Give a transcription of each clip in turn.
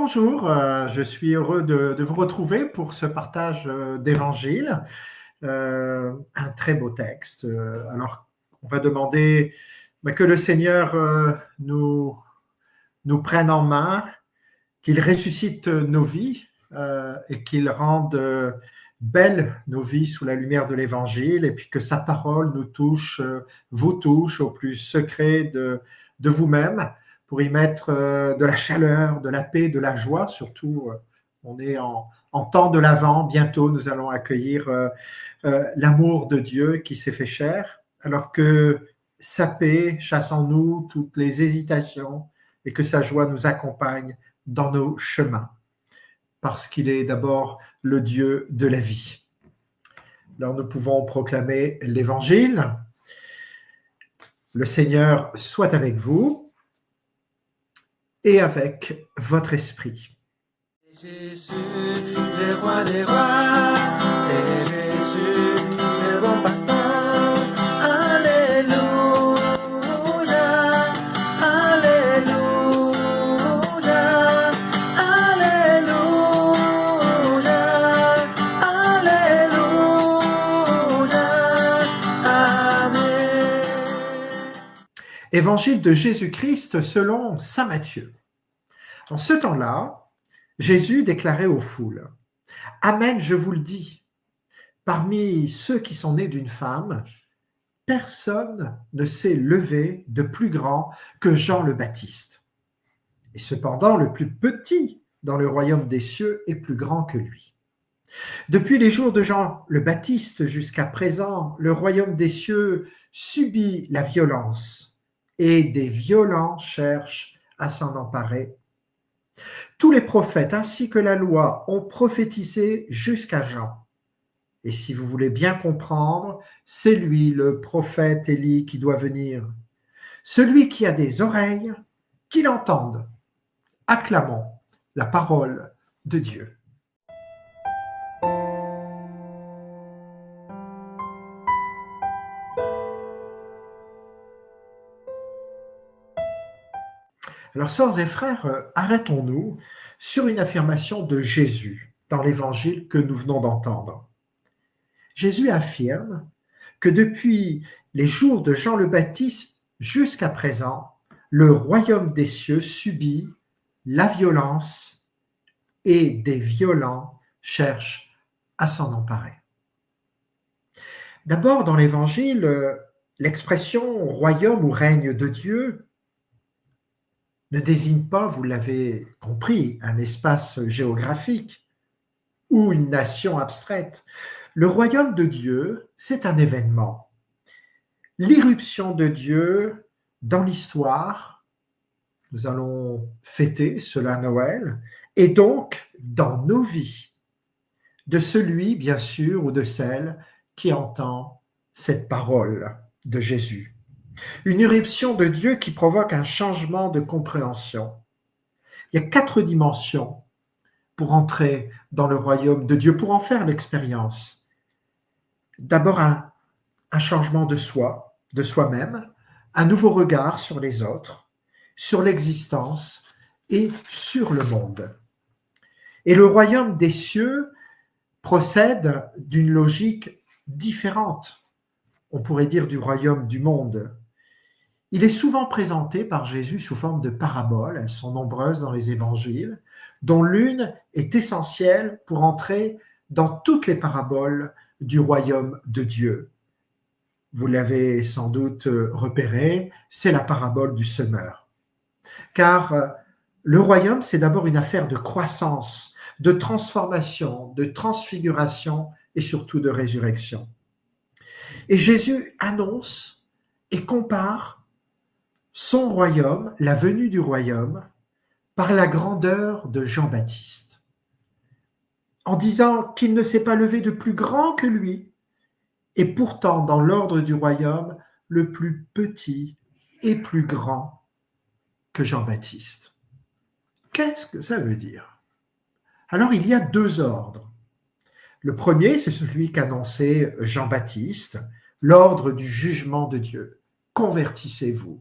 Bonjour, je suis heureux de vous retrouver pour ce partage d'évangile. Un très beau texte. Alors, on va demander que le Seigneur nous prenne en main, qu'il ressuscite nos vies et qu'il rende belles nos vies sous la lumière de l'évangile, et puis que sa parole nous touche, vous touche au plus secret de vous-même, pour y mettre de la chaleur, de la paix, de la joie. Surtout, on est en temps de l'Avent. Bientôt, nous allons accueillir l'amour de Dieu qui s'est fait chair, alors que sa paix chasse en nous toutes les hésitations et que sa joie nous accompagne dans nos chemins, parce qu'il est d'abord le Dieu de la vie. Alors nous pouvons proclamer l'Évangile. Le Seigneur soit avec vous et avec votre esprit. Jésus, le roi des rois, c'est Jésus, le bon pasteur. Alléluia, Alléluia, Alléluia, Alléluia, Amen. Évangile de Jésus-Christ selon saint Matthieu. En ce temps-là, Jésus déclarait aux foules : « Amen, je vous le dis, parmi ceux qui sont nés d'une femme, personne ne s'est levé de plus grand que Jean le Baptiste. Et cependant, le plus petit dans le royaume des cieux est plus grand que lui. Depuis les jours de Jean le Baptiste jusqu'à présent, le royaume des cieux subit la violence, et des violents cherchent à s'en emparer. Tous les prophètes ainsi que la loi ont prophétisé jusqu'à Jean. Et si vous voulez bien comprendre, c'est lui, le prophète Élie, qui doit venir. Celui qui a des oreilles, qu'il entende. Acclamons la parole de Dieu. Alors, sœurs et frères, arrêtons-nous sur une affirmation de Jésus dans l'évangile que nous venons d'entendre. Jésus affirme que depuis les jours de Jean le Baptiste jusqu'à présent, le royaume des cieux subit la violence et des violents cherchent à s'en emparer. D'abord, dans l'évangile, l'expression royaume ou règne de Dieu ne désigne pas, vous l'avez compris, un espace géographique ou une nation abstraite. Le royaume de Dieu, c'est un événement. L'irruption de Dieu dans l'histoire, nous allons fêter cela à Noël, et donc dans nos vies, de celui, bien sûr, ou de celle qui entend cette parole de Jésus. Une irruption de Dieu qui provoque un changement de compréhension. Il y a 4 dimensions pour entrer dans le royaume de Dieu, pour en faire l'expérience. D'abord, un changement de soi, de soi-même, un nouveau regard sur les autres, sur l'existence et sur le monde. Et le royaume des cieux procède d'une logique différente, on pourrait dire du royaume du monde. Il est souvent présenté par Jésus sous forme de paraboles, elles sont nombreuses dans les évangiles, dont l'une est essentielle pour entrer dans toutes les paraboles du royaume de Dieu. Vous l'avez sans doute repéré, c'est la parabole du semeur. Car le royaume, c'est d'abord une affaire de croissance, de transformation, de transfiguration et surtout de résurrection. Et Jésus annonce et compare son royaume, la venue du royaume, par la grandeur de Jean-Baptiste, en disant qu'il ne s'est pas levé de plus grand que lui, et pourtant, dans l'ordre du royaume, le plus petit et plus grand que Jean-Baptiste. Qu'est-ce que ça veut dire ? Alors, il y a 2 ordres. Le premier, c'est celui qu'annonçait Jean-Baptiste, l'ordre du jugement de Dieu. Convertissez-vous.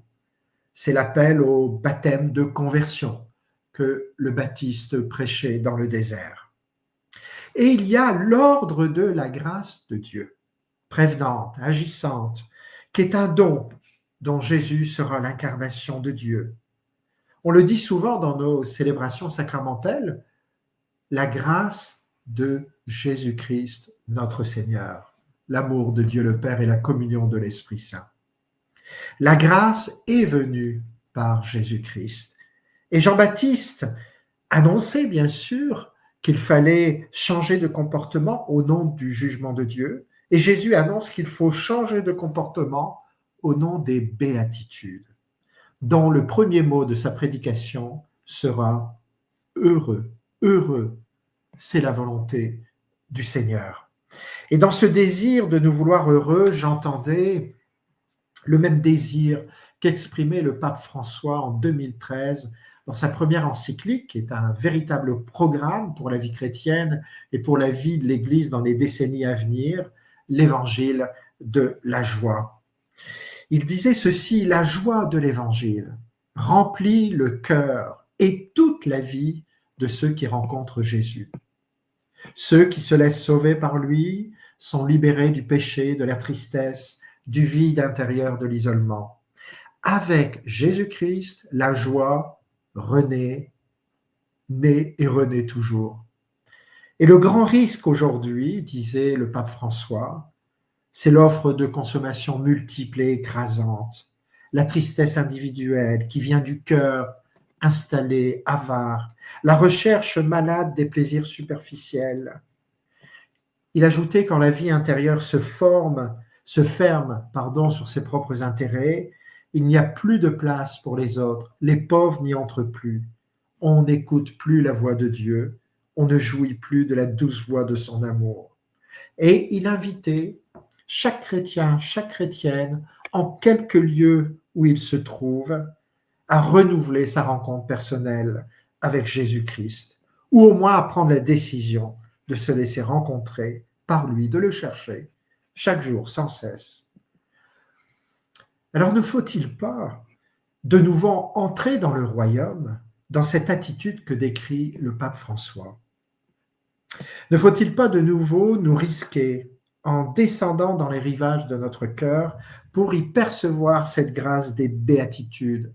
C'est l'appel au baptême de conversion. que le Baptiste prêchait dans le désert. Et il y a l'ordre de la grâce de Dieu, prévenante, agissante, qui est un don dont Jésus sera l'incarnation de Dieu. On le dit souvent dans nos célébrations sacramentelles, la grâce de Jésus-Christ, notre Seigneur, l'amour de Dieu le Père et la communion de l'Esprit Saint. La grâce est venue par Jésus-Christ. Et Jean-Baptiste annonçait bien sûr qu'il fallait changer de comportement au nom du jugement de Dieu. Et Jésus annonce qu'il faut changer de comportement au nom des béatitudes, dont le premier mot de sa prédication sera « heureux ». Heureux, c'est la volonté du Seigneur. Et dans ce désir de nous vouloir heureux, j'entendais le même désir qu'exprimait le pape François en 2013 dans sa première encyclique, qui est un véritable programme pour la vie chrétienne et pour la vie de l'Église dans les décennies à venir, l'Évangile de la joie. Il disait ceci: la joie de l'Évangile remplit le cœur et toute la vie de ceux qui rencontrent Jésus. Ceux qui se laissent sauver par lui sont libérés du péché, de la tristesse, du vide intérieur, de l'isolement. Avec Jésus-Christ, la joie renaît, naît et renaît toujours. Et le grand risque aujourd'hui, disait le pape François, c'est l'offre de consommation multiple et écrasante, la tristesse individuelle qui vient du cœur installé, avare, la recherche malade des plaisirs superficiels. Il ajoutait: quand la vie intérieure se ferme, sur ses propres intérêts, il n'y a plus de place pour les autres, les pauvres n'y entrent plus, on n'écoute plus la voix de Dieu, on ne jouit plus de la douce voix de son amour. Et il invitait chaque chrétien, chaque chrétienne, en quelque lieu où il se trouve, à renouveler sa rencontre personnelle avec Jésus-Christ, ou au moins à prendre la décision de se laisser rencontrer par lui, de le chercher chaque jour, sans cesse. Alors ne faut-il pas de nouveau entrer dans le royaume, dans cette attitude que décrit le pape François? Ne faut-il pas de nouveau nous risquer en descendant dans les rivages de notre cœur pour y percevoir cette grâce des béatitudes,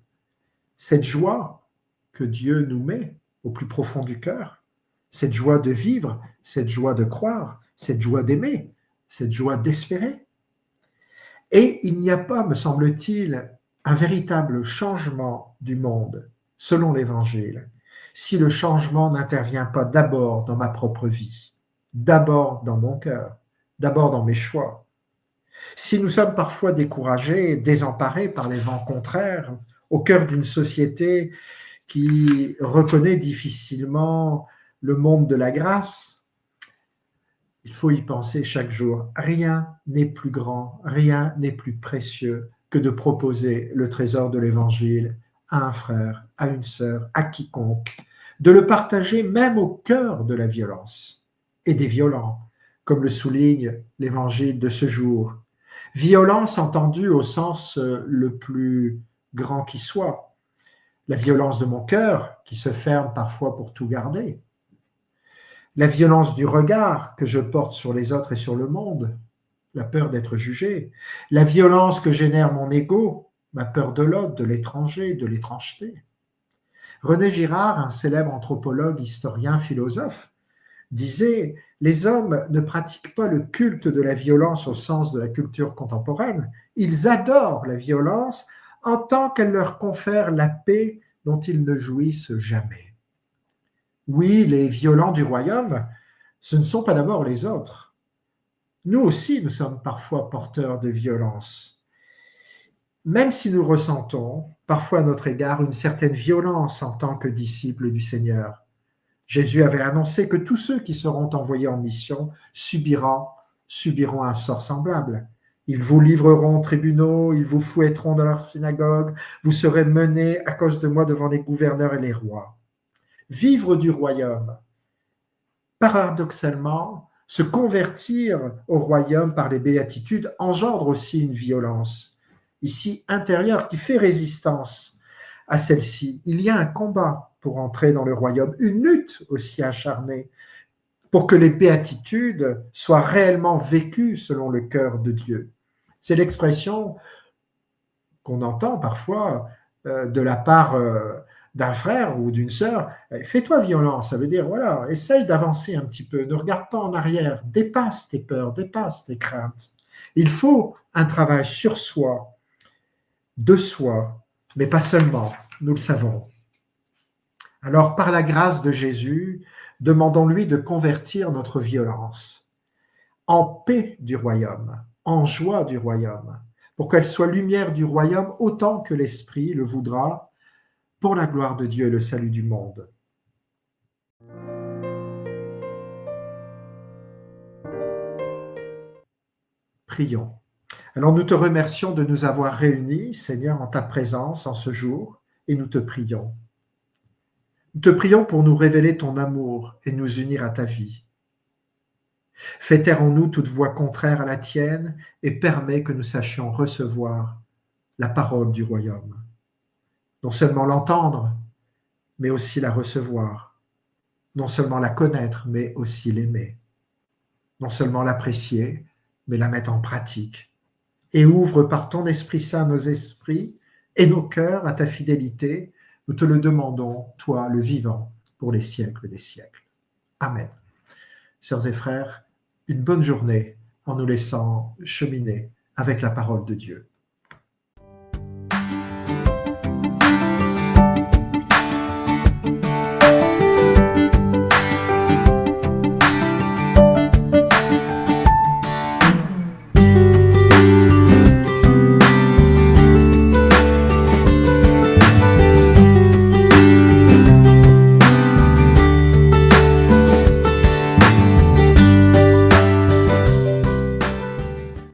cette joie que Dieu nous met au plus profond du cœur, cette joie de vivre, cette joie de croire, cette joie d'aimer, cette joie d'espérer? Et il n'y a pas, me semble-t-il, un véritable changement du monde, selon l'Évangile, si le changement n'intervient pas d'abord dans ma propre vie, d'abord dans mon cœur, d'abord dans mes choix. Si nous sommes parfois découragés, désemparés par les vents contraires, au cœur d'une société qui reconnaît difficilement le monde de la grâce, il faut y penser chaque jour. Rien n'est plus grand, rien n'est plus précieux que de proposer le trésor de l'Évangile à un frère, à une sœur, à quiconque, de le partager même au cœur de la violence et des violents, comme le souligne l'Évangile de ce jour. Violence entendue au sens le plus grand qui soit. La violence de mon cœur qui se ferme parfois pour tout garder. La violence du regard que je porte sur les autres et sur le monde, la peur d'être jugé. La violence que génère mon ego, ma peur de l'autre, de l'étranger, de l'étrangeté. René Girard, un célèbre anthropologue, historien, philosophe, disait « Les hommes ne pratiquent pas le culte de la violence au sens de la culture contemporaine. Ils adorent la violence en tant qu'elle leur confère la paix dont ils ne jouissent jamais. » Oui, les violents du royaume, ce ne sont pas d'abord les autres. Nous aussi, nous sommes parfois porteurs de violence. Même si nous ressentons, parfois à notre égard, une certaine violence en tant que disciples du Seigneur. Jésus avait annoncé que tous ceux qui seront envoyés en mission subiront un sort semblable. Ils vous livreront aux tribunaux, ils vous fouetteront dans leur synagogue, vous serez menés à cause de moi devant les gouverneurs et les rois. Vivre du royaume, paradoxalement, se convertir au royaume par les béatitudes engendre aussi une violence, ici intérieure, qui fait résistance à celle-ci. Il y a un combat pour entrer dans le royaume, une lutte aussi acharnée pour que les béatitudes soient réellement vécues selon le cœur de Dieu. C'est l'expression qu'on entend parfois de la part d'un frère ou d'une sœur. Fais-toi violence, ça veut dire, voilà, essaye d'avancer un petit peu, ne regarde pas en arrière, dépasse tes peurs, dépasse tes craintes. Il faut un travail sur soi, de soi, mais pas seulement, nous le savons. Alors, par la grâce de Jésus, demandons-lui de convertir notre violence en paix du royaume, en joie du royaume, pour qu'elle soit lumière du royaume autant que l'Esprit le voudra, pour la gloire de Dieu et le salut du monde. Prions. Alors nous te remercions de nous avoir réunis, Seigneur, en ta présence en ce jour, et nous te prions. Nous te prions pour nous révéler ton amour et nous unir à ta vie. Fais taire en nous toute voix contraire à la tienne et permets que nous sachions recevoir la parole du royaume. Non seulement l'entendre, mais aussi la recevoir. Non seulement la connaître, mais aussi l'aimer. Non seulement l'apprécier, mais la mettre en pratique. Et ouvre par ton Esprit Saint nos esprits et nos cœurs à ta fidélité. Nous te le demandons, toi le vivant, pour les siècles des siècles. Amen. Sœurs et frères, une bonne journée en nous laissant cheminer avec la parole de Dieu.